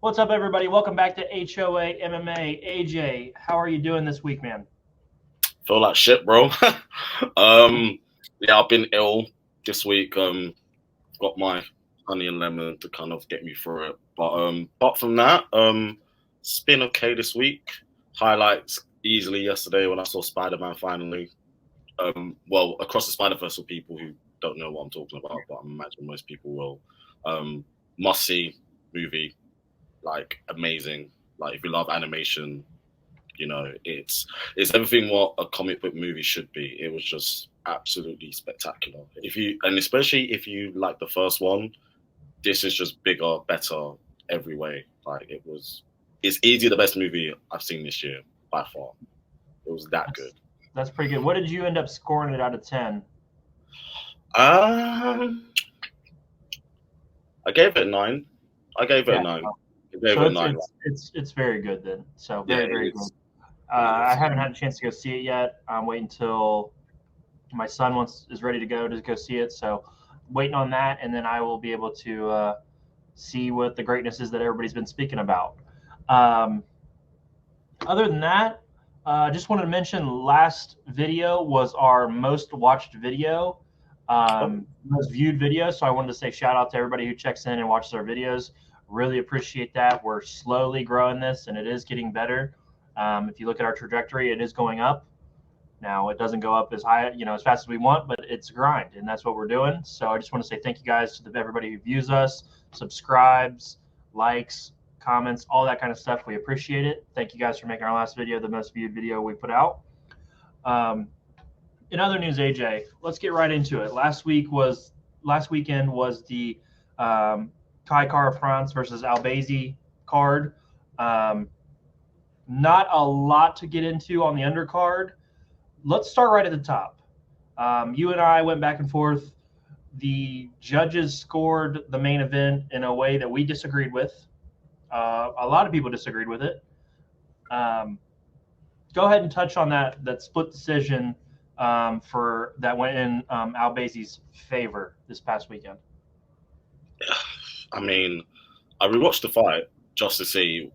What's up, everybody? Welcome back to HOA MMA. AJ, how are you doing this week, man? Feel like shit, bro. um, yeah, I've been ill this week. Got my honey and lemon to kind of get me through it. But apart from that, it's been okay this week. Highlights easily yesterday when I saw Spider-Man finally. Well, Across the Spider-Verse for people who don't know what I'm talking about, but I imagine most people will. Must see movie, like amazing. Like if you love animation, it's everything what a comic book movie should be. It was just absolutely spectacular. Especially if you like the first one, this is just bigger, better every way. It's easily the best movie I've seen this year by far. It was that good. That's pretty good. What did you end up scoring it out of 10? um I gave it a 9. I gave it a 9. I gave So it a 9. it's very good then. So Yeah, very good. I haven't had a chance to go see it yet. I'm waiting until my son is ready to go see it. So waiting on that, and then I will be able to see what the greatness is that everybody's been speaking about. Um, Other than that, I just wanted to mention last video was our most watched video, most viewed video. So I wanted to say shout out to everybody who checks in and watches our videos. Really appreciate that. We're slowly growing this, and it is getting better. If you look at our trajectory, it is going up. Now it doesn't go up as high, as fast as we want, but it's a grind, and that's what we're doing. So I just want to say thank you guys to everybody who views us, subscribes, likes, comments, all that kind of stuff. We appreciate it. Thank you guys for making our last video the most viewed video we put out. In other news, AJ, let's get right into it. Last weekend was the Kai Kara France versus Albazi card. Not a lot to get into on the undercard. Let's start right at the top. You and I went back and forth. The judges scored the main event in a way that we disagreed with. A lot of people disagreed with it. Go ahead and touch on that split decision for that went in Albazi's favor this past weekend. I mean, I rewatched the fight just to see,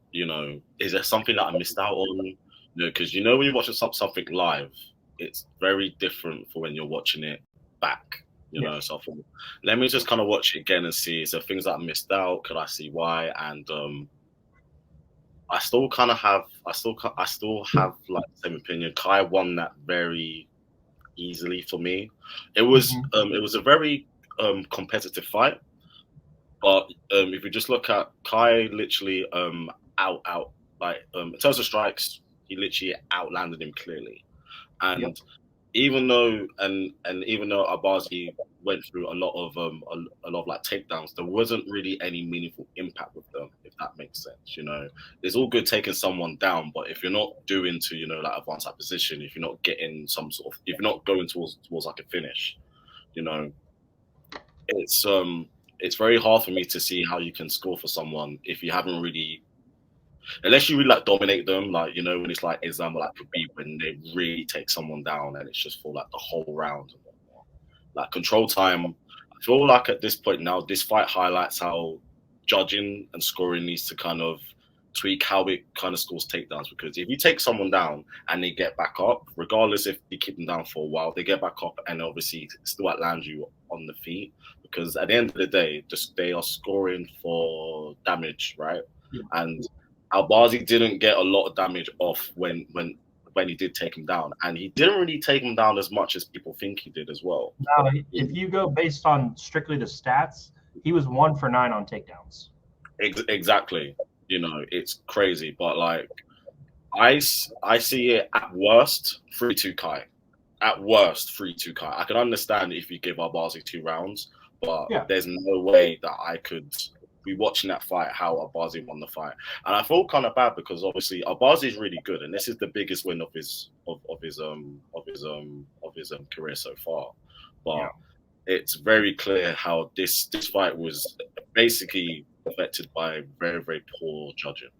is there something that I missed out on? Because when you're watching something live, it's very different for when you're watching it back. So I thought, let me just kind of watch it again and see, is there things that I missed out? Could I see why? And I still have like the same opinion. Kai won that very easily for me. It was a very competitive fight, but if you just look at Kai, literally out like in terms of strikes, he literally outlanded him clearly. And even though Albazi went through a lot of like takedowns, there wasn't really any meaningful impact with them, if that makes sense. It's all good taking someone down, but if you're not doing to like advance that position, if you're not getting if you're not going towards like a finish, it's very hard for me to see how you can score for someone if you haven't really, unless you really like dominate them, like when it's like example like Khabib, when they really take someone down and it's just for like the whole round and whatnot. Like control time, I feel like at this point now, this fight highlights how judging and scoring needs to kind of tweak how it kind of scores takedowns. Because if you take someone down and they get back up, regardless if you keep them down for a while, they get back up and obviously still outland you on the feet. Because at the end of the day, they are scoring for damage, right? And Albazi didn't get a lot of damage off when he did take him down, and he didn't really take him down as much as people think he did as well. Now, if you go based on strictly the stats, he was 1 for 9 on takedowns. Exactly. It's crazy, but like I see it at worst 3-2 Kai. At worst 3-2 Kai. I can understand if you give Albazi 2 rounds, but there's no way that I could be watching that fight how Albazi won the fight. And I feel kind of bad because obviously Albazi is really good, and this is the biggest win of his career so far. But it's very clear how this fight was basically affected by very, very poor judging.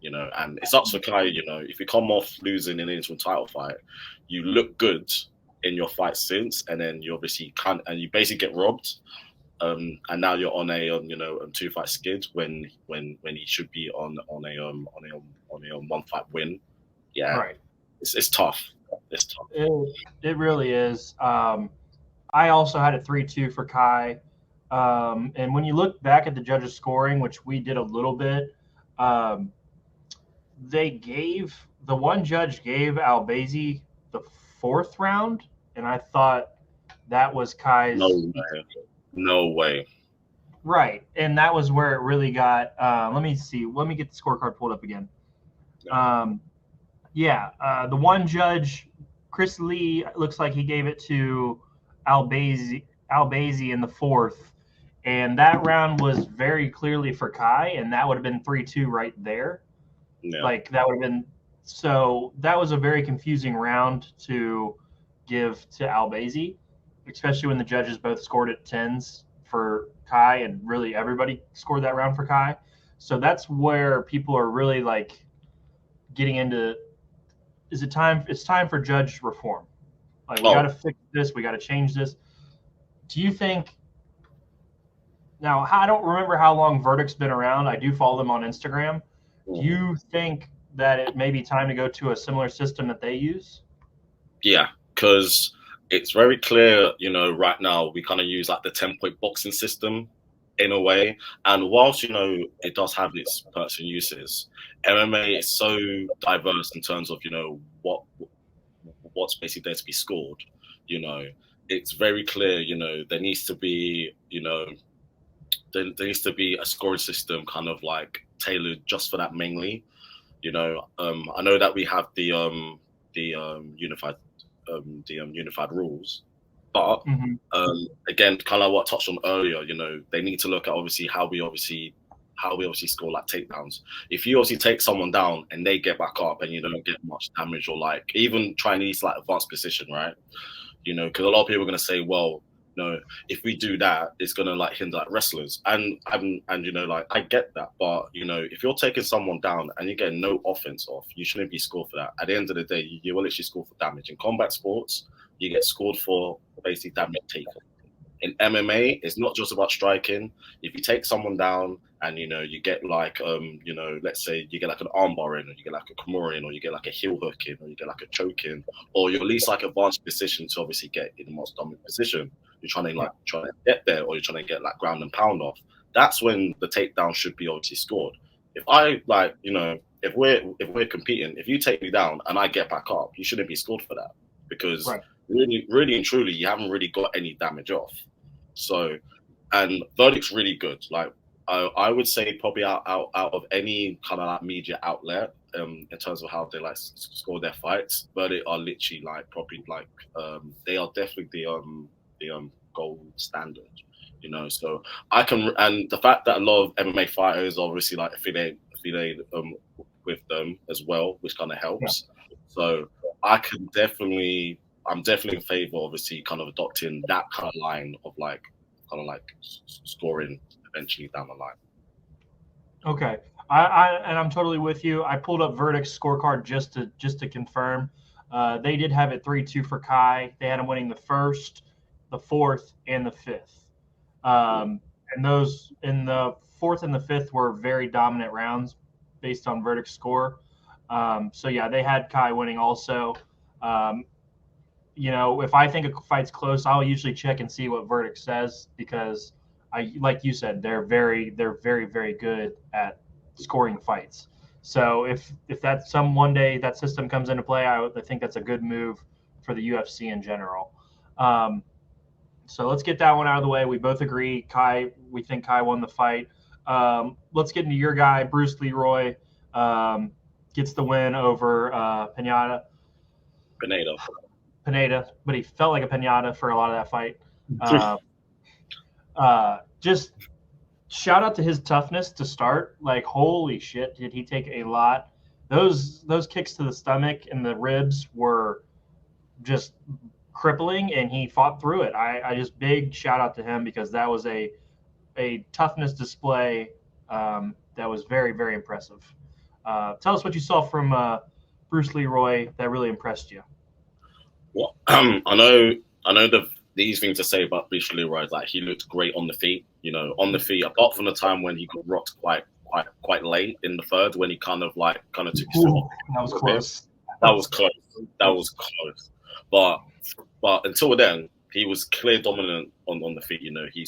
And it's up to Kai. If you come off losing an interim title fight, you look good in your fight since, and then you obviously can't, and you basically get robbed. and now you're on a 2-fight skid when he should be on a 1-fight win. Yeah, Right. it's tough. It's tough. It really is. I also had a 3-2 for Kai. And when you look back at the judges' scoring, which we did a little bit, the one judge gave Albazi the 4th round, and I thought that was Kai's. No way. Right, and that was where it really got. Let me see. Let me get the scorecard pulled up again. The one judge, Chris Lee, looks like he gave it to Albazi in the 4th, and that round was very clearly for Kai, and that would have been 3-2 right there. Yeah. Like that would have been. So that was a very confusing round to give to Albazi, especially when the judges both scored at 10s for Kai, and really everybody scored that round for Kai. So that's where people are really like getting into. Is it time? It's time for judge reform. Like we got to fix this. We got to change this. Do you think? Now I don't remember how long Verdict's been around. I do follow them on Instagram. Do you think that it may be time to go to a similar system that they use? Yeah, because it's very clear, right now we kind of use like the 10-point boxing system in a way. And whilst, it does have its perks and uses, MMA is so diverse in terms of, what's basically there to be scored. It's very clear, there needs to be, there needs to be a scoring system kind of like tailored just for that mainly. I know that we have the unified rules, but again, kind of what I touched on earlier, they need to look at obviously how we obviously score like takedowns. If you obviously take someone down and they get back up and you don't get much damage, or like even Chinese like advanced position, right? Because a lot of people are going to say, well, no, if we do that, it's gonna like hinder like wrestlers, and like I get that, but if you're taking someone down and you get no offense off, you shouldn't be scored for that. At the end of the day, you will actually score for damage. In combat sports, you get scored for basically damage taken. In MMA, it's not just about striking. If you take someone down and you get like let's say you get like an armbar in, or you get like a Kimura in, or you get like a heel hook in, or you get like a choke in, or you're at least like advanced position to obviously get in the most dominant position. You're trying to get there, or you're trying to get like ground and pound off. That's when the takedown should be obviously scored. If I if we're competing, if you take me down and I get back up, you shouldn't be scored for that, because really and truly, you haven't really got any damage off. So, and Verdict's really good. Like I would say probably out of any kind of like media outlet, in terms of how they like score their fights, Verdict are literally like probably like they are definitely the gold standard. So I can, and the fact that a lot of MMA fighters obviously like affiliate with them as well, which kind of helps. Yeah. So I'm definitely in favor, obviously, kind of adopting that kind of line of like scoring eventually down the line. Okay, I'm totally with you. I pulled up Verdict's scorecard just to confirm. They did have it 3-2 for Kai. They had him winning the 1st, the 4th, and the 5th. And those in the 4th and the 5th were very dominant rounds based on Verdict's score. So yeah, they had Kai winning also. If I think a fight's close, I'll usually check and see what Verdict says, because like you said, they're very, very good at scoring fights. So if that's one day that system comes into play, I think that's a good move for the UFC in general. So let's get that one out of the way. We both agree we think Kai won the fight. Let's get into your guy, Bruce Leroy, gets the win over Pineda, but he felt like a pinata for a lot of that fight. Just shout out to his toughness to start. Like, holy shit, did he take a lot? Those kicks to the stomach and the ribs were just crippling, and he fought through it. I just big shout out to him, because that was a toughness display that was very, very impressive. Tell us what you saw from Bruce Leroy that really impressed you. Well, I know the easy thing to say about Bruce Leroy is like he looked great on the feet. You know, on the feet. Apart from the time when he got rocked quite late in the third, when he kind of took his foot Ooh, off. that was close. That was close. That was close. But until then, he was clear dominant on the feet. You know, he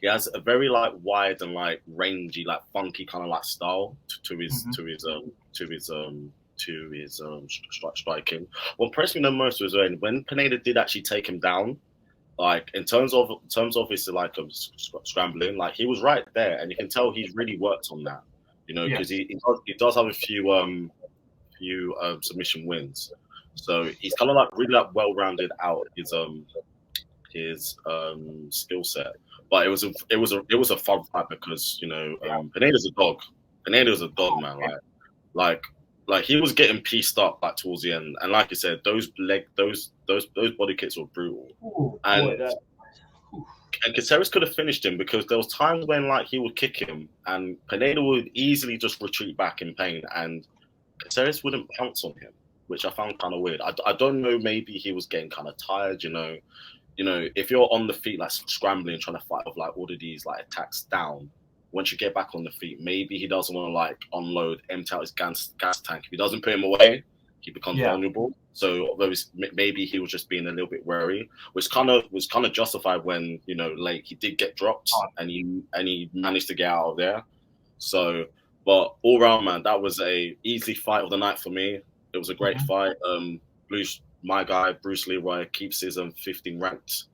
has a very like wide and like rangy, like funky kind of like style to his striking. What impressed me the most was when Pineda did actually take him down. Like in terms of his like scrambling, like he was right there, and you can tell he's really worked on that. You know, because he does have a few submission wins, so he's kind of like really like well rounded out his skill set. But it was a fun fight because you know Pineda's a dog. Pineda's a dog, man. Like he was getting pieced up like towards the end, and like you said, those body kicks were brutal. Ooh, And boy, and Caceres could have finished him because there was times when like he would kick him, and Pineda would easily just retreat back in pain, and Caceres wouldn't pounce on him, which I found kind of weird. I don't know, maybe he was getting kind of tired, you know. If you're on the feet like scrambling, trying to fight with like all of these like attacks down, once you get back on the feet, maybe he doesn't want to like unload, empty out his gas tank. If he doesn't put him away, he becomes vulnerable. So maybe he was just being a little bit wary, which was kind of justified when late he did get dropped and he managed to get out of there. So, but all round, man, that was a easy fight of the night for me. It was a great fight. My guy Bruce Leroy keeps his 15 ranked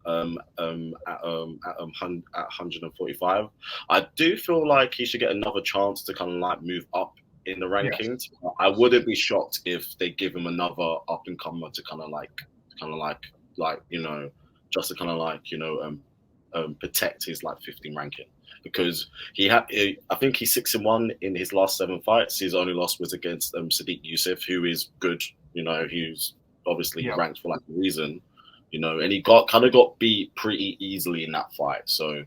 at 145. I do feel like he should get another chance to kind of like move up in the rankings. Yes. I wouldn't be shocked if they give him another up and comer to kind of like just to kind of like protect his like 15 ranking, because I think he's 6-1 in his last 7 fights. His only loss was against Sadiq Youssef, who is good. He's obviously ranked for like a reason. And he got beat pretty easily in that fight. So,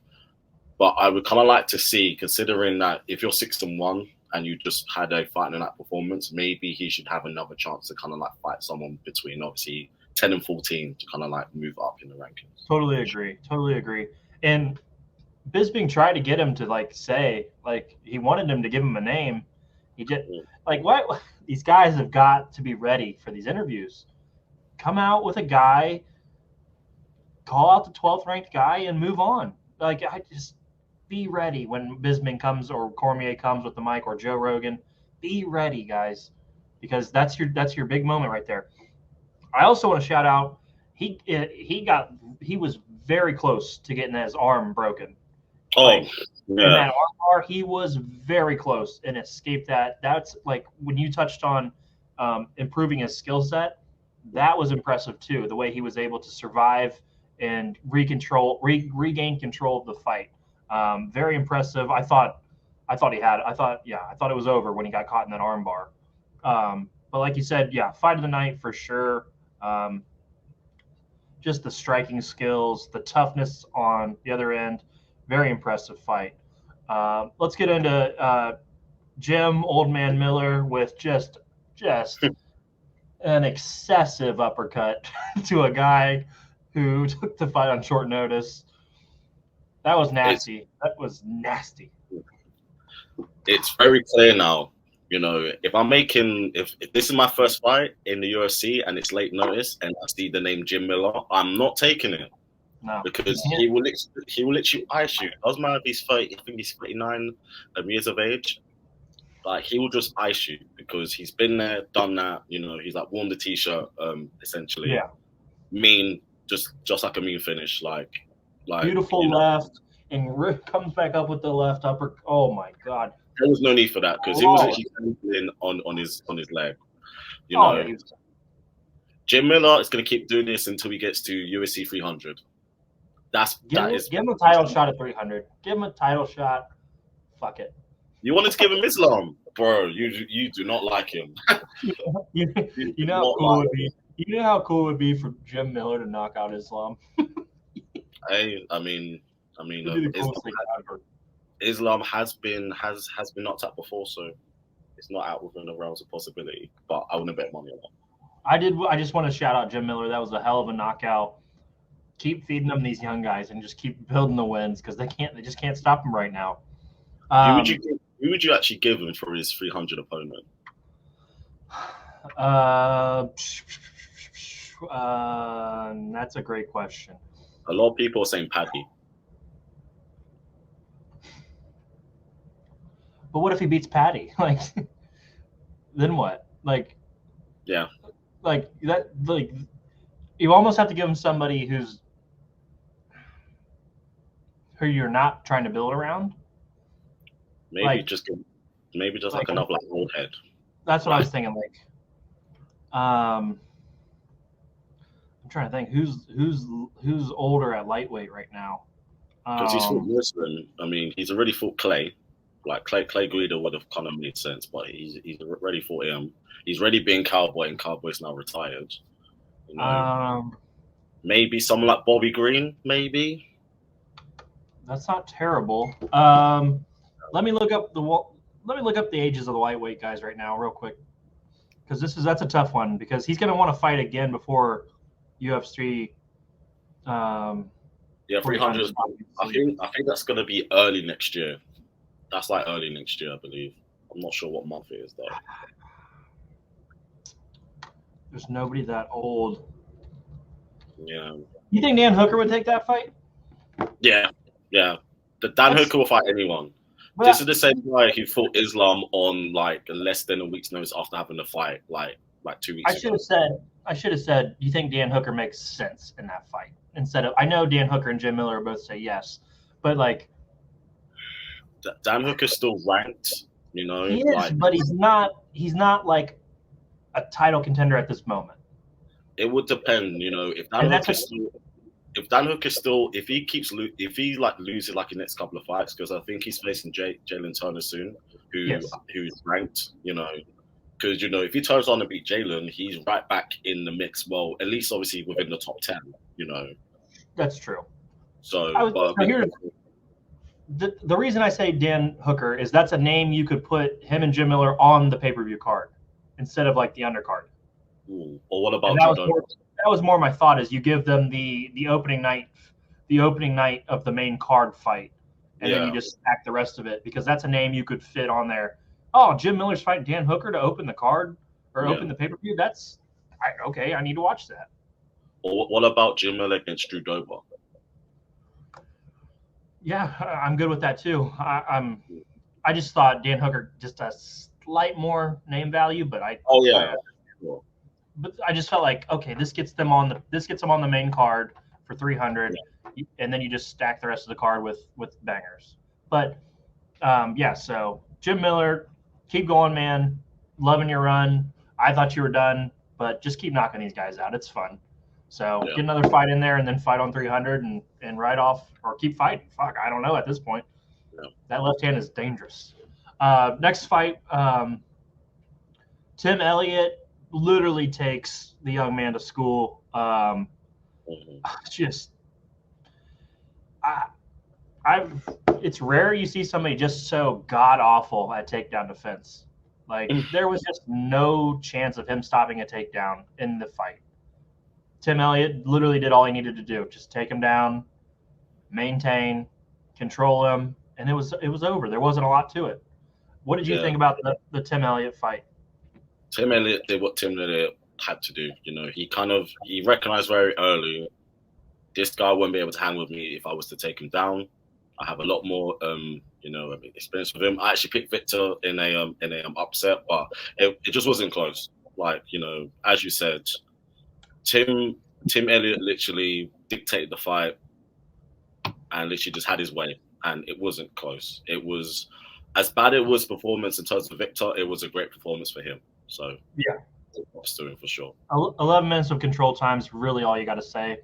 but I would kind of like to see, considering that if you're 6-1 and you just had a fight in that performance, maybe he should have another chance to kind of like fight someone between obviously 10 and 14 to kind of like move up in the rankings. Totally agree. And Bisping tried to get him to like say, like he wanted him to give him a name. He just like what these guys have got to be ready for these interviews. Come out with a guy, call out the 12th ranked guy, and move on. Like I just be ready when Bisping comes or Cormier comes with the mic or Joe Rogan. Be ready, guys, because that's your big moment right there. I also want to shout out he was very close to getting his arm broken. In that arm bar, he was very close and escaped that. That's like when you touched on improving his skill set. That was impressive too. The way he was able to survive and regain control of the fight. Very impressive. I thought it was over when he got caught in that arm bar. But like you said, fight of the night for sure. Just the striking skills, the toughness on the other end. Very impressive fight. Let's get into Jim Old Man Miller with just an excessive uppercut to a guy who took the fight on short notice. That was nasty. It's very clear now. If this is my first fight in the UFC and it's late notice and I see the name Jim Miller, I'm not taking it. No, because he will literally ice you. Doesn't matter if he's 30. I think he's 39 years of age. Like he will just ice you because he's been there, done that. He's like worn the t-shirt, essentially. Yeah. Mean, just like a mean finish, like beautiful left, and Rick comes back up with the left upper. Oh my God. There was no need for that because he was actually in on his leg. Jim Miller is going to keep doing this until he gets to UFC 300. Give him a title shot at 300. Give him a title shot. Fuck it. You wanted to give him Islam, bro. You do not like him. you know how cool it would be. You know how cool it would be for Jim Miller to knock out Islam. Islam has been knocked out before, so it's not out within the realms of possibility. But I wouldn't bet money on that. I just want to shout out Jim Miller. That was a hell of a knockout. keep feeding them these young guys and just keep building the wins because they just can't stop him right now. Who would you actually give him for his 300 opponent? That's a great question. A lot of people are saying Paddy. But what if he beats Paddy? Like, then what? Like, yeah, like that. Like, you almost have to give him somebody who you're not trying to build around. Maybe like, just like another like old head. That's what I was thinking. Like, I'm trying to think who's older at lightweight right now. Because he's fought Muslim. I mean, he's already fought Clay. Like Clay Guida would have kind of made sense, but he's already fought him. He's already been Cowboy, and Cowboy's now retired. You know, maybe someone like Bobby Green, maybe. That's not terrible. Let me look up the ages of the lightweight guys right now, real quick, because that's a tough one because he's going to want to fight again before UFC. Yeah, 300. I think that's going to be early next year. That's like early next year, I believe. I'm not sure what month it is though. There's nobody that old. Yeah. You think Dan Hooker would take that fight? Yeah. The Dan Hooker will fight anyone. This is the same guy who fought Islam on like less than a week's notice after having the fight, like 2 weeks ago. I should have said, you think Dan Hooker makes sense in that fight? Instead of, I know Dan Hooker and Jim Miller both say yes, but like, Dan Hooker's still ranked, you know. He is, but he's not like a title contender at this moment. It would depend, you know, if Dan Hooker if he like loses like the next couple of fights, because I think he's facing Jalen Turner soon, who's ranked, you know. Because, you know, if he turns on and beat Jalen, he's right back in the mix. Well, at least obviously within the top 10, you know. That's true. So, the reason I say Dan Hooker is that's a name you could put him and Jim Miller on the pay-per-view card instead of like the undercard. Ooh. Or what about that was more my thought is you give them the opening night of the main card fight, and then you just stack the rest of it because that's a name you could fit on there. Oh, Jim Miller's fighting Dan Hooker to open the card or open the pay-per-view. Okay. I need to watch that. Or what about Jim Miller against Drew Dober? Yeah, I'm good with that too. I just thought Dan Hooker just a slight more name value, but Sure. But I just felt like, okay, this gets them on the main card for 300, and then you just stack the rest of the card with bangers. But so Jim Miller, keep going, man. Loving your run. I thought you were done, but just keep knocking these guys out. It's fun. So get another fight in there and then fight on 300 and ride off or keep fighting. Fuck, I don't know at this point. Yeah. That left hand is dangerous. Next fight, Tim Elliott literally takes the young man to school. It's rare you see somebody just so god awful at takedown defense. Like there was just no chance of him stopping a takedown in the fight. Tim Elliott literally did all he needed to do. Just take him down, maintain, control him, and it was over. There wasn't a lot to it. What did you think about the Tim Elliott fight? Tim Elliott did what Tim Elliott had to do. You know, he recognized very early this guy won't be able to hang with me if I was to take him down. I have a lot more experience with him. I actually picked Victor in a upset, but it just wasn't close. Like, you know, as you said, Tim Elliott literally dictated the fight and literally just had his way, and it wasn't close. It was as bad it was performance in terms of Victor. It was a great performance for him. So props to him for sure. 11 minutes of control time is really all you got to say.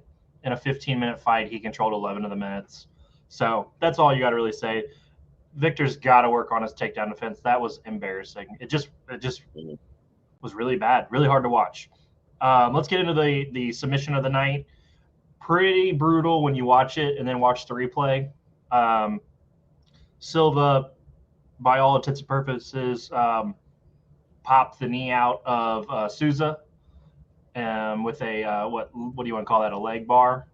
In a 15-minute fight, he controlled 11 of the minutes. So that's all you got to really say. Victor's got to work on his takedown defense. That was embarrassing. It just was really bad, really hard to watch. Let's get into the submission of the night. Pretty brutal when you watch it and then watch the replay. Silva, by all intents and purposes, popped the knee out of Souza with a what do you want to call that? A leg bar.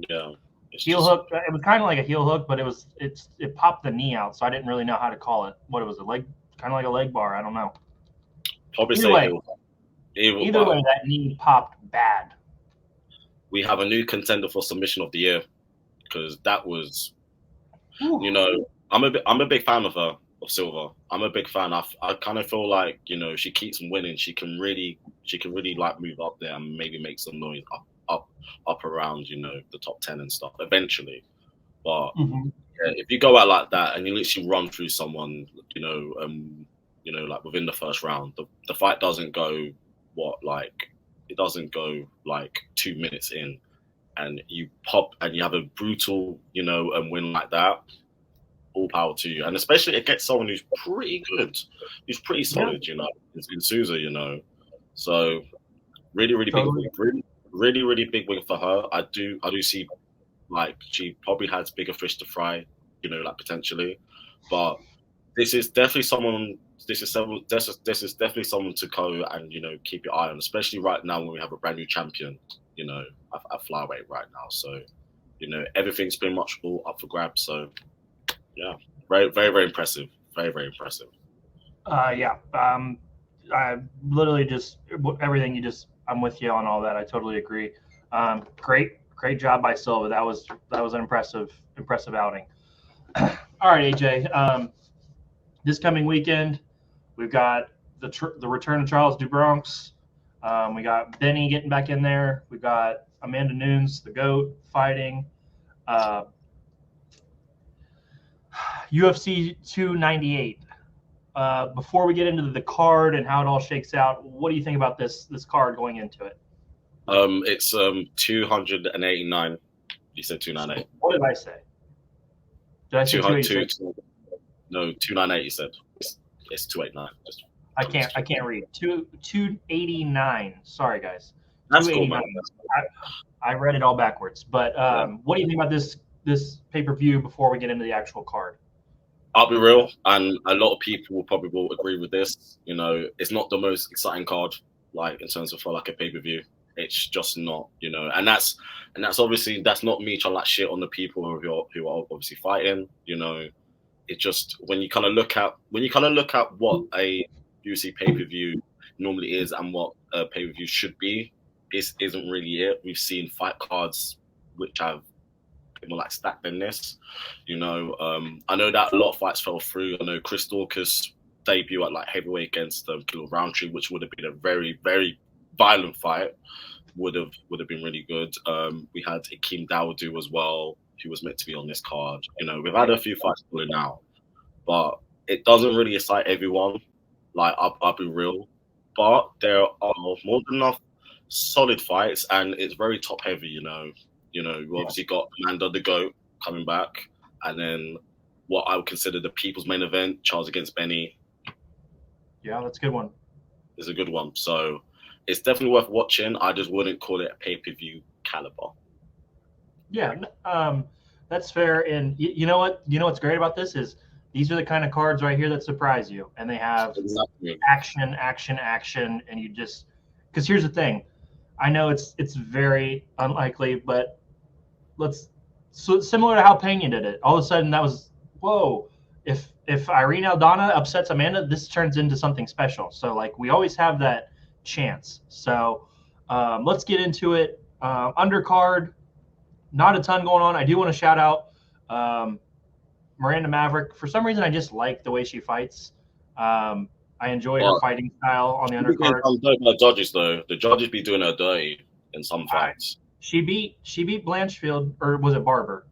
Yeah. It's Heel just hook. It was kind of like a heel hook, but it popped the knee out, so I didn't really know how to call it. What it was, a leg, kind of like a leg bar. I don't know. probably Either say way, heel, either but way, that knee popped bad. we have a new contender for submission of the year because that was, Whew. you know, I'm a big fan of her, of Silver. I'm a big fan. I kind of feel like, you know, she keeps winning. She can really like move up there and maybe make some noise up around, you know, the top 10 and stuff eventually. But Mhm. yeah, if you go out like that and you literally run through someone, you know, like within the first round, the fight doesn't go it doesn't go like 2 minutes in, and you pop and you have a brutal, you know, win like that. All power to you, and especially against someone who's pretty good, who's pretty Yeah, solid, you know, in Souza, you know. So really, really big, totally. really big win for her. I do see like she probably has bigger fish to fry, you know, like potentially. But this is definitely someone. This is definitely someone to go and, you know, keep your eye on, especially right now when we have a brand new champion, you know, at flyweight right now. So, you know, everything's pretty much all up for grabs. So yeah, very impressive. Very impressive. Yeah. I literally just everything you just. I'm with you on all that. I totally agree. Great job by Silva. That was an impressive outing. All right, AJ. This coming weekend, we've got the return of Charles DuBronx. We got Benny getting back in there. We got Amanda Nunes, the GOAT, fighting. Uh, UFC 298. Before we get into the card and how it all shakes out, what do you think about this card going into it? It's 289. You said 298. What did I say? Did I say 286? No, 298. You said it's 289. I can't read. 289. Sorry guys. That's cool, 289. man. I read it all backwards. But Yeah. what do you think about this pay-per-view before we get into the actual card? I'll be real, and a lot of people will agree with this. You know, it's not the most exciting card, like in terms of for like a pay per view. It's just not, you know, and that's obviously that's not me trying to like shit on the people who are obviously fighting. You know, it just when you kind of look at what a UFC pay per view normally is and what a pay per view should be, this isn't really it. We've seen fight cards which have more like stacked than this. You know, I know that a lot of fights fell through. I know Chris Daukaus debut at like heavyweight against Khalil Roundtree, which would have been a very violent fight. Would have been really good. We had Akeem Dawodu as well, who was meant to be on this card. You know, we've had a few fights falling out, but it doesn't really excite everyone. Like I'll be real, but there are more than enough solid fights, and it's very top heavy. You know, we obviously got Amanda the GOAT coming back, and then what I would consider the people's main event, Charles against Benny, Yeah, that's a good one. is a good one. So it's definitely worth watching. I just wouldn't call it a pay-per-view caliber. Yeah, that's fair. And you know what? You know what's great about this is these are the kind of cards right here that surprise you, and they have Exactly. action, and you just because here's the thing. I know it's very unlikely, but so similar to how Pena did it. All of a sudden, that was whoa. If Irene Aldana upsets Amanda, this turns into something special. So like we always have that chance. So let's get into it. Undercard, not a ton going on. I do want to shout out Miranda Maverick. For some reason, I just like the way she fights. I enjoy her fighting style on the undercard. The judges though, the judges be doing her dirty in some fights. She beat Blanchfield, or was it Barber?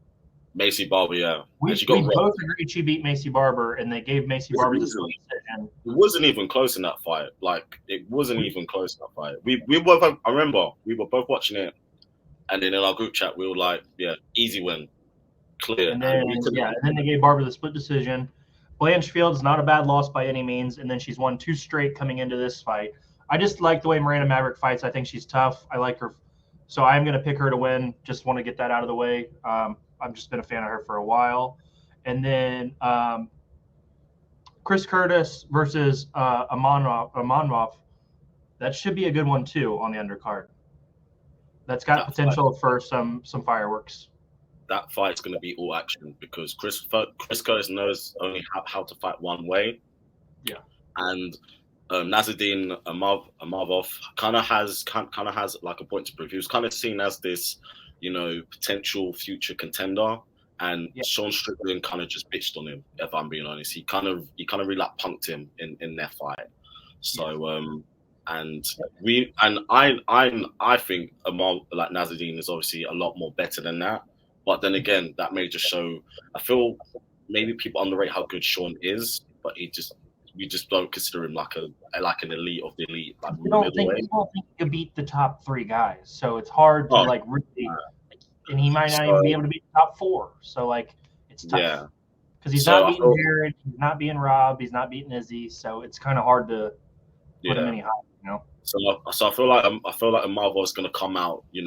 Macy Barber, yeah. We both agreed she beat Macy Barber, and they gave Macy Barber the split decision. It wasn't even close in that fight. Like it wasn't even close in that fight. We both. I remember we were both watching it, and then in our group chat we were like, "Yeah, easy win, clear." And then and then they gave Barber the split decision. Blanchfield's not a bad loss by any means, and then she's won 2 straight coming into this fight. I just like the way Miranda Maverick fights. I think she's tough. I like her, so I'm going to pick her to win. Just want to get that out of the way. I've just been a fan of her for a while. And then Chris Curtis versus Amanov. That should be a good one too on the undercard. That's got That potential for some fireworks. that fight's going to be all action because Chris Curtis knows only how to fight one way. Yeah. And Nazaddin Amarov kind of has like a point to prove. He was kind of seen as this, potential future contender, and Yeah. Sean Strickland kind of just bitched on him. If I'm being honest, he kind of really like punked him in their fight. So and I think Amar like Nazaddin is obviously a lot more better than that. But then again, that may just show. I feel maybe people underrate how good Sean is, but we just don't consider him like an elite of the elite, like You don't think middleweight. you can beat the top 3 guys, so it's hard to like really, and he might not even be able to beat the top 4. So like it's tough. Yeah, because he's not beating Jared, he's not beating Rob, he's not beating Izzy, so it's kind of hard to put him any higher, So I feel like Marvel's gonna come out, he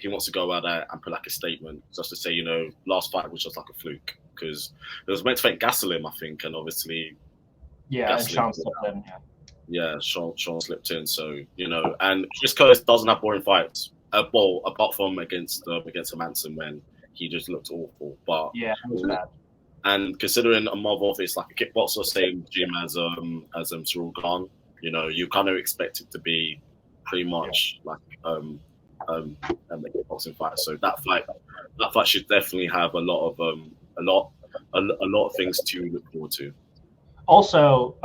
wants to go out there and put like a statement, just to say, last fight was just like a fluke because it was meant to fight Gastelum, I think, and obviously. Yeah, and Sean slipped in. Yeah, Sean slipped in. So and Chris Curtis doesn't have boring fights. Apart from against Manson when he just looked awful. But yeah, it was bad. And considering Amarov is like a kickboxer, same gym as Cyril Khan, you kind of expect it to be pretty much like a kickboxing fight. So that fight should definitely have a lot of things to look forward to. Also,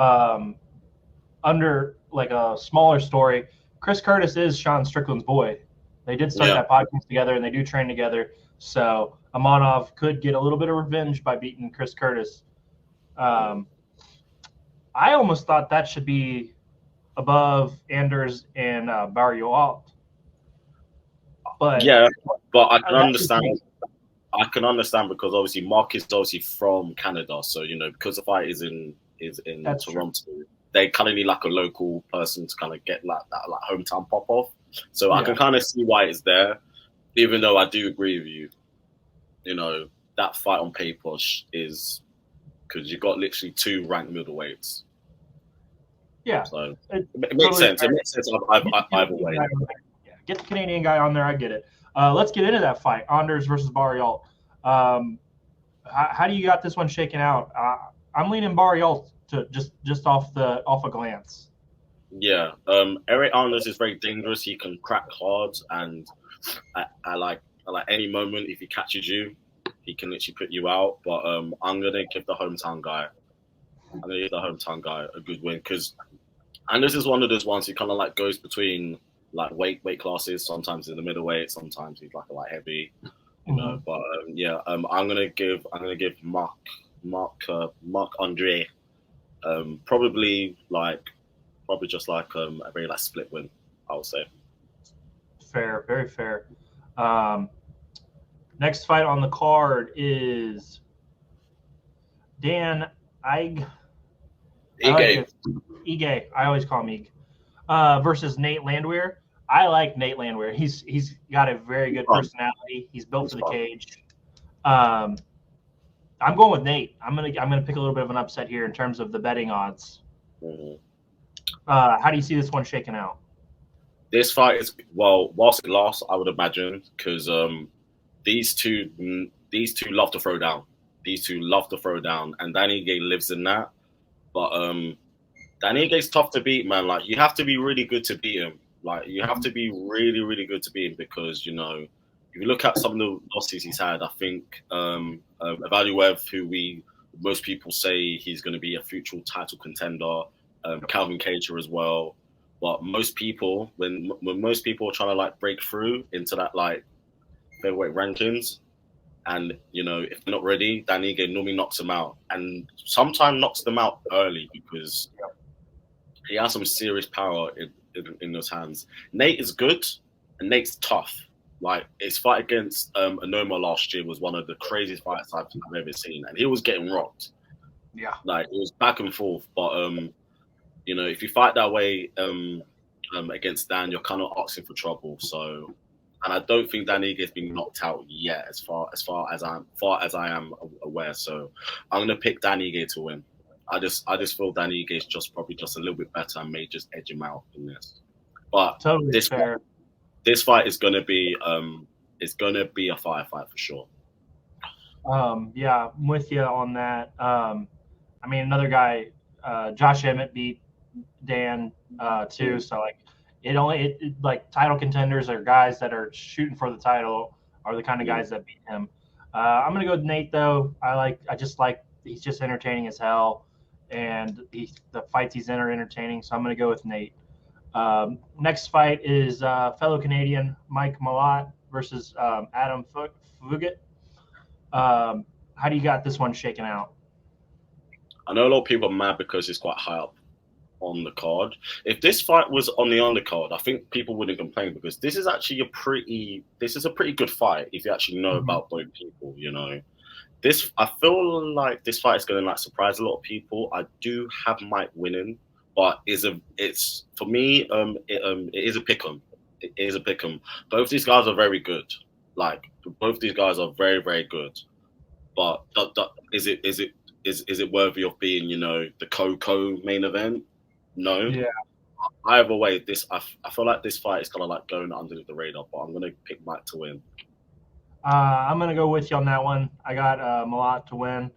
under like a smaller story, Chris Curtis is Sean Strickland's boy. They did start that podcast together, and they do train together. So Amanov could get a little bit of revenge by beating Chris Curtis. I almost thought that should be above Anders and Barrios. But yeah, but I can understand. I can understand because obviously Mark is obviously from Canada, so because the fight is in Toronto, they kind of need like a local person to kind of get like that like hometown pop off. So I can kind of see why it's there, even though I do agree with you. That fight on paper is because you got literally 2 ranked middleweights. Yeah, so it makes sense. It makes sense either way. Yeah, get the Canadian guy on there. I get it. Let's get into that fight, Anders versus Barrios. How do you got this one shaken out? I'm leaning Barrios to just off a glance. Yeah, Eric Anders is very dangerous. He can crack hard, and I like any moment if he catches you, he can literally put you out. But I'm gonna give the hometown guy a good win because Anders is one of those ones who kind of like goes between like weight classes. Sometimes in the middleweight, sometimes he's like a light heavy, But I'm gonna give Mark Andre probably just like a very like split win, I would say. Fair, very fair. Next fight on the card is Dan Ige. Ige. I always call him Ige. Versus Nate Landwehr. I like Nate Landwehr. He's got a very good personality. He's built for the cage. I'm going with Nate. I'm gonna pick a little bit of an upset here in terms of the betting odds. Mm-hmm. How do you see this one shaking out? This fight is whilst it lasts, I would imagine, because these two love to throw down. These two love to throw down, and Danny Ige lives in that. But Danny Ige's tough to beat, man. Like you have to be really good to beat him. Like you have to be really, really good to beat him because if you look at some of the losses he's had, I think Evaluev, who most people say he's going to be a future title contender, Calvin Cater as well. But most people, when most people are trying to like break through into that like featherweight rankings, and if they're not ready, Danny Ige normally knocks them out, and sometimes knocks them out early because he has some serious power in those hands. Nate is good, and Nate's tough. Like his fight against Anoma last year was one of the craziest fights I've ever seen, and he was getting rocked. Yeah, like it was back and forth. But if you fight that way against Dan, you're kind of asking for trouble. So, and I don't think Dan Ige has been knocked out yet, as far as I am aware. So, I'm gonna pick Dan Ige to win. I just feel Dan Ige is probably just a little bit better and may just edge him out in this. But totally fair. this fight is gonna be a firefight for sure. Yeah, I'm with you on that. I mean, another guy, Josh Emmett beat Dan too. So like, like title contenders or guys that are shooting for the title are the kind of guys that beat him. I'm gonna go with Nate though. I just like he's just entertaining as hell, and the fights he's in are entertaining. So I'm gonna go with Nate. Next fight is fellow Canadian Mike Malott versus Adam Fugit. How do you got this one shaken out? I know a lot of people are mad because it's quite high up on the card. If this fight was on the undercard, I think people wouldn't complain because this is a pretty good fight if you actually know about both people, you know. I feel like this fight is going to like surprise a lot of people. I do have Mike winning, but it's for me it is a pick 'em. It is a pick 'em. Both these guys are very good. Like both these guys are very very good. But is it worthy of being, you know, the co main event? No. Yeah. Either way, I feel like this fight is kind of like going under the radar, but I'm gonna pick Mike to win. I'm gonna go with you on that one. I got Malott to win.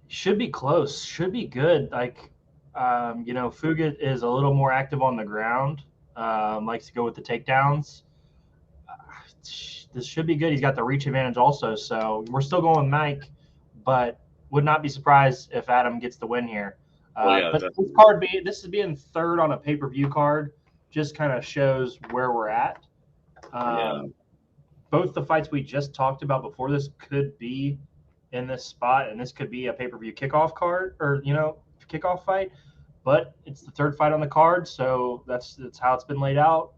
Should be close. Should be good. Like, you know, Fugit is a little more active on the ground. Likes to go with the takedowns. This should be good. He's got the reach advantage also. So we're still going with Mike, but would not be surprised if Adam gets the win here. But this is being third on a pay-per-view card just kind of shows where we're at. Both the fights we just talked about before this could be in this spot, and this could be a pay-per-view kickoff card or, you know, kickoff fight. But it's the third fight on the card, so that's how it's been laid out.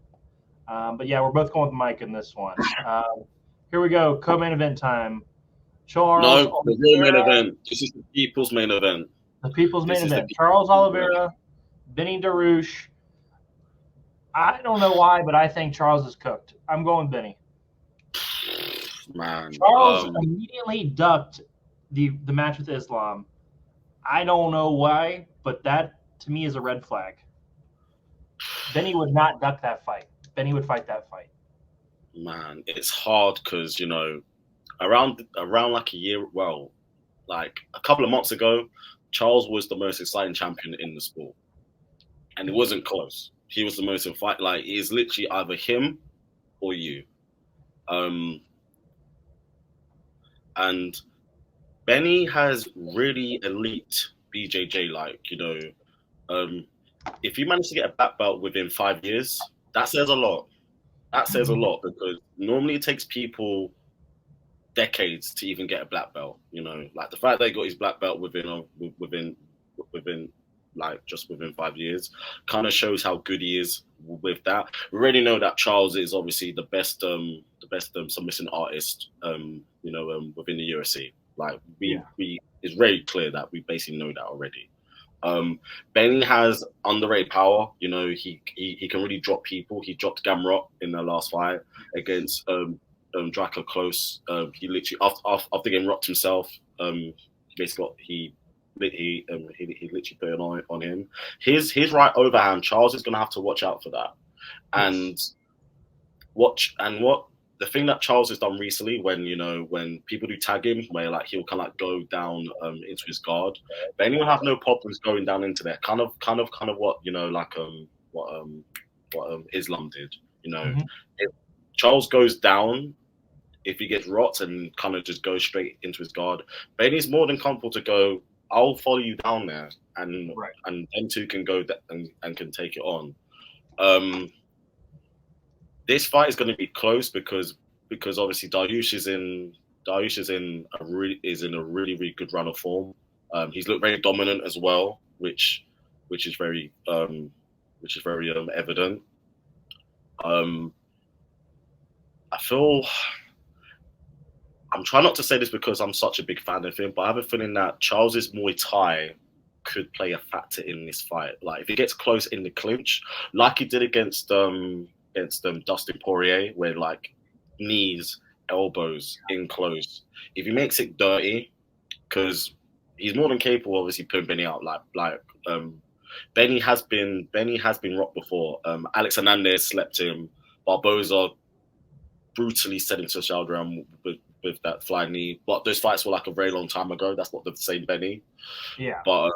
But yeah, we're both going with Mike in this one. Here we go, co-main event time. Charles. No, the real main event. This is the people's main event. The people's main event. Charles Oliveira, Benny Darouche. I don't know why, but I think Charles is cooked. I'm going Benny. Man, Charles immediately ducked the match with Islam. I don't know why, but that to me is a red flag. Benny would not duck that fight. Benny would fight that fight. Man, it's hard because, you know, around like a year, well, like a couple of months ago, Charles was the most exciting champion in the sport, and it wasn't close. He was the most fight. Like, it's literally either him or you. And Benny has really elite BJJ. Like, you know, if you manage to get a black belt within 5 years, that says a lot. That says a lot because normally it takes people decades to even get a black belt. You know, like the fact that he got his black belt within like just within 5 years kind of shows how good he is with that. We already know that Charles is obviously the best submission artist, you know, within the UFC. Like it's very clear that we basically know that already. Benny has underrated power. You know, he can really drop people. He dropped Gamrot in their last fight against Draco Close. He literally after getting rocked himself, basically he literally put it on him. His right overhand, Charles is gonna have to watch out for that. And the thing that Charles has done recently, when people do tag him, where like he'll kind of like go down into his guard, but anyone have no problems going down into there. Kind of what, you know, like what Islam did. You know, if Charles goes down, if he gets rocked and kind of just goes straight into his guard, Benny's more than comfortable to go, I'll follow you down there, and them two can go and can take it on. This fight is going to be close because obviously Dariush is in a really good run of form. He's looked very dominant as well, which is very evident. I feel, I'm trying not to say this because I'm such a big fan of him, but I have a feeling that Charles's Muay Thai could play a factor in this fight. Like if it gets close in the clinch, like he did against Dustin Poirier, where like knees, elbows in close. If he makes it dirty, because he's more than capable, obviously putting Benny out. Benny has been rocked before. Alex Hernandez slept him. Barboza brutally sent him to the shower round with that flying knee. But those fights were like a very long time ago. That's not the same Benny. Yeah. But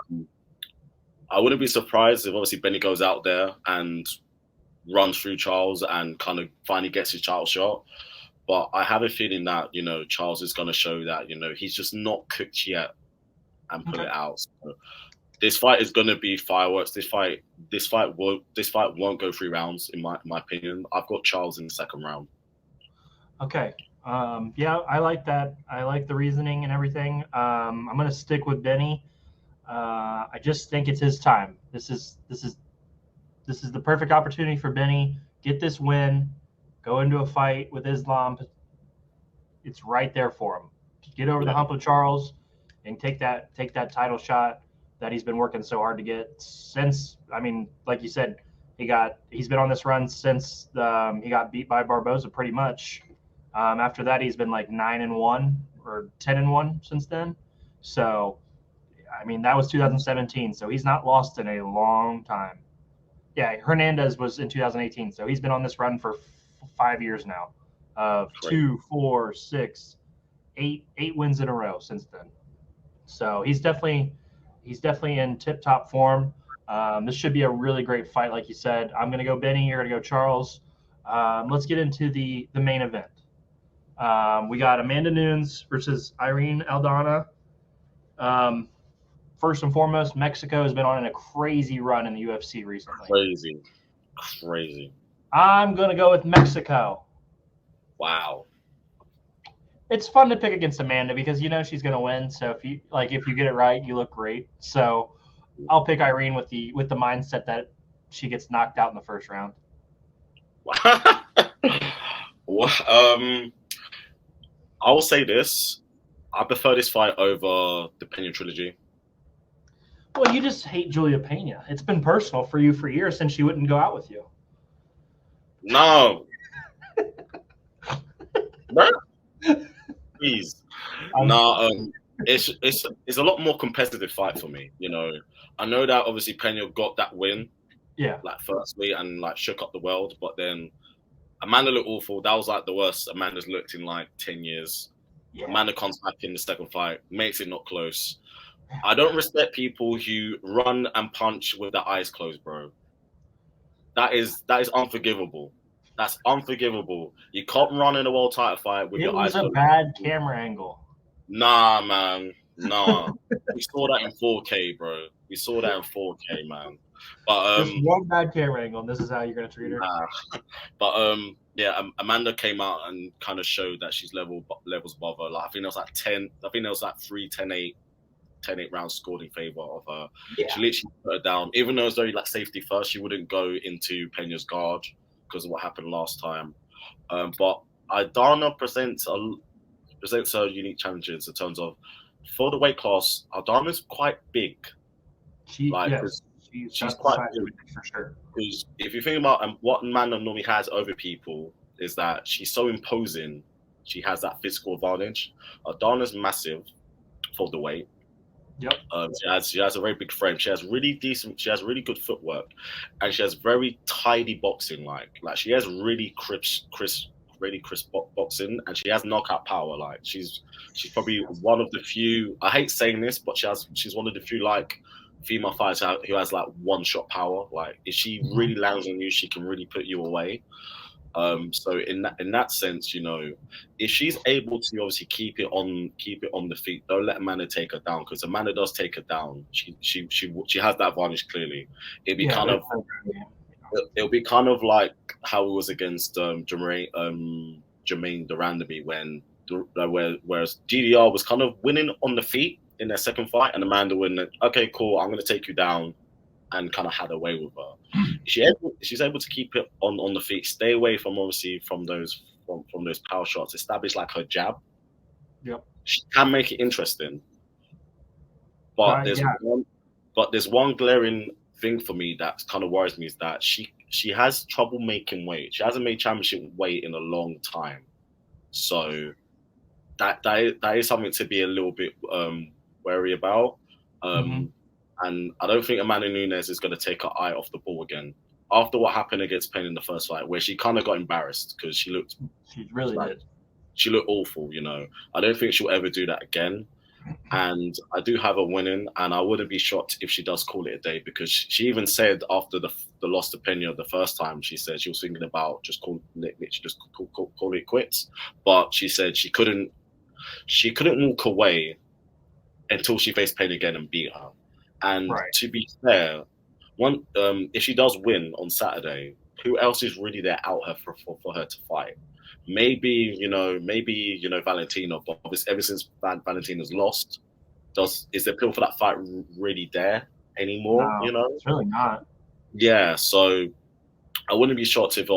I wouldn't be surprised if obviously Benny goes out there and runs through Charles and kind of finally gets his title shot. But I have a feeling that, you know, Charles is going to show that, you know, he's just not cooked yet and pull it out. So this fight is going to be fireworks. This fight won't go 3 rounds, in my opinion. I've got Charles in the second round. Okay. Yeah, I like that. I like the reasoning and everything. I'm going to stick with Benny. I just think it's his time. This is the perfect opportunity for Benny. Get this win. Go into a fight with Islam. It's right there for him. Get over the hump of Charles and take that title shot that he's been working so hard to get since. I mean, like you said, he's been on this run since he got beat by Barboza pretty much. After that, he's been like 9-1 or 10-1 since then. So, I mean, that was 2017. So he's not lost in a long time. Yeah, Hernandez was in 2018. So he's been on this run for 5 years now. Of 2, 4, 6, 8 wins in a row since then. So he's definitely in tip-top form. This should be a really great fight, like you said. I'm going to go Benny. You're going to go Charles. Let's get into the main event. We got Amanda Nunes versus Irene Aldana. First and foremost, Mexico has been on a crazy run in the UFC recently. Crazy. I'm going to go with Mexico. Wow. It's fun to pick against Amanda because you know she's going to win. So if you get it right, you look great. So I'll pick Irene with the mindset that she gets knocked out in the first round. Well, I will say this: I prefer this fight over the Pena trilogy. Well, you just hate Julia Pena. It's been personal for you for years since she wouldn't go out with you. No. Please. It's a lot more competitive fight for me. You know, I know that obviously Pena got that win, like firstly, and like shook up the world. But then Amanda looked awful. That was like the worst Amanda's looked in like 10 years. Yeah. Amanda comes back in the second fight, makes it not close. I don't respect people who run and punch with their eyes closed, bro. That is unforgivable. That's unforgivable. You can't run in a world title fight with your eyes closed. It was a bad camera angle. Nah, man. Nah. We saw that in 4K, bro. We saw that in 4K, man. But just one bad camera angle, and this is how you're gonna treat her. But yeah, Amanda came out and kind of showed that she's levels above her. Like I think there was like 10. I think there was like 3 10-8 rounds scored in favor of her. Yeah. She literally put her down, even though it was very like safety first. She wouldn't go into Pena's guard because of what happened last time. But Aldana presents her unique challenges in terms of for the weight class. Aldana's quite big. She's quite big for sure. Because if you think about what Amanda normally has over people is that she's so imposing. She has that physical advantage. Aldana's massive for the weight. Yep. She has a very big frame. She has really good footwork, and she has very tidy boxing. Like she has really crisp boxing, and she has knockout power. Like she's probably one of the few. I hate saying this, but she's one of the few like female fighters who has like one shot power. Like if she really lands on you, she can really put you away. So in that sense, you know, if she's able to obviously keep it on the feet, don't let Amanda take her down, because Amanda does take her down. She has that advantage clearly. It'll be kind of like how it was against Jermaine Durandamy whereas GDR was kind of winning on the feet in their second fight, and Amanda went, okay, cool, I'm going to take you down, and kind of had a way with her. She's able to keep it on the feet, stay away from obviously from those power shots, establish like her jab. Yep. She can make it interesting. But there's one glaring thing for me that kind of worries me, is that she has trouble making weight. She hasn't made championship weight in a long time. So that is something to be a little bit wary about. And I don't think Amanda Nunes is going to take her eye off the ball again. After what happened against Payne in the first fight, where she kind of got embarrassed because she really did. She looked awful, you know. I don't think she'll ever do that again. And I do have her winning, and I wouldn't be shocked if she does call it a day, because she even said after the loss to Pena the first time, she said she was thinking about just call it quits. But she said she couldn't walk away until she faced Pena again and beat her. And to be fair, if she does win on Saturday, who else is really there out her for her to fight? Maybe Valentina, but obviously ever since Valentina's lost, is the appeal for that fight really there anymore? No, you know, it's really not. Yeah, so I wouldn't be shocked if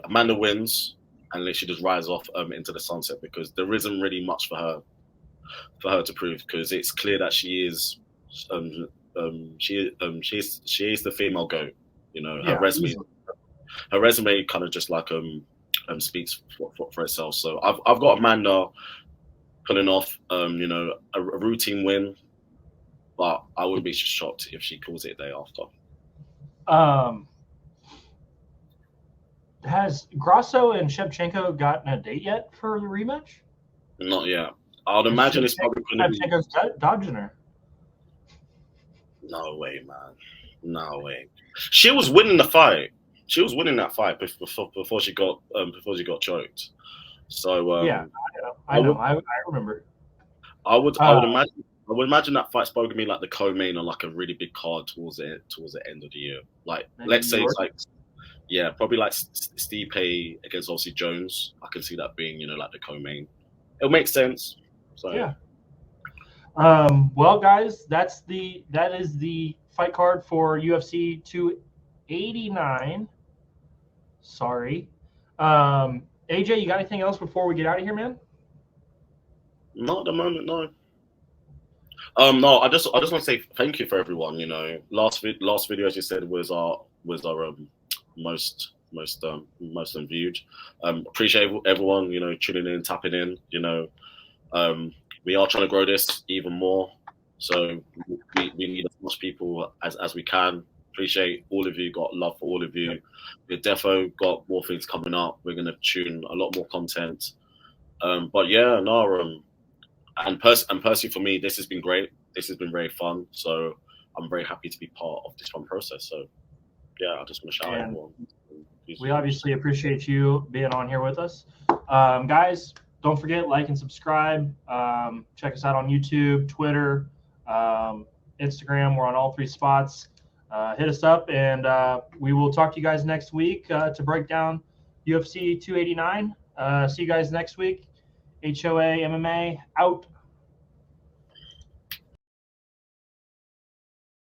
Amanda wins and she just rides off into the sunset, because there isn't really much for her to prove, because it's clear that she is she is the female GOAT. You know, her resume kind of just like speaks for itself. So I've got Amanda pulling off a routine win, but I wouldn't be shocked if she calls it a day after. Has Grasso and Shevchenko gotten a date yet for the rematch? Not yet. I'd imagine it's probably going to be. Shevchenko's dodging her. No way, man. No way. She was winning the fight. She was winning that fight before she got choked. So yeah, I know. I remember. I would imagine that fight's probably gonna be like the co-main on like a really big card towards the end of the year. Like let's say it's like probably like Stipe against obviously Jones. I can see that being like the co-main. It'll make sense. So yeah. Well, guys, that is the fight card for UFC 289. Sorry. AJ, you got anything else before we get out of here, man? Not at the moment, no. No, I just want to say thank you for everyone. You know, last video, as you said, was our most viewed. Appreciate everyone, tuning in, tapping in. We are trying to grow this even more, so we need as much people as we can. Appreciate all of you. Got love for all of you. We've defo got more things coming up. We're gonna tune a lot more content. But yeah, no. And personally, for me, this has been great. This has been very fun. So I'm very happy to be part of this fun process. So yeah, I just want to shout out everyone. We obviously appreciate you being on here with us, guys. Don't forget, like and subscribe. Check us out on YouTube, Twitter, Instagram. We're on all 3 spots. Hit us up, and we will talk to you guys next week to break down UFC 289. See you guys next week. HOA MMA out.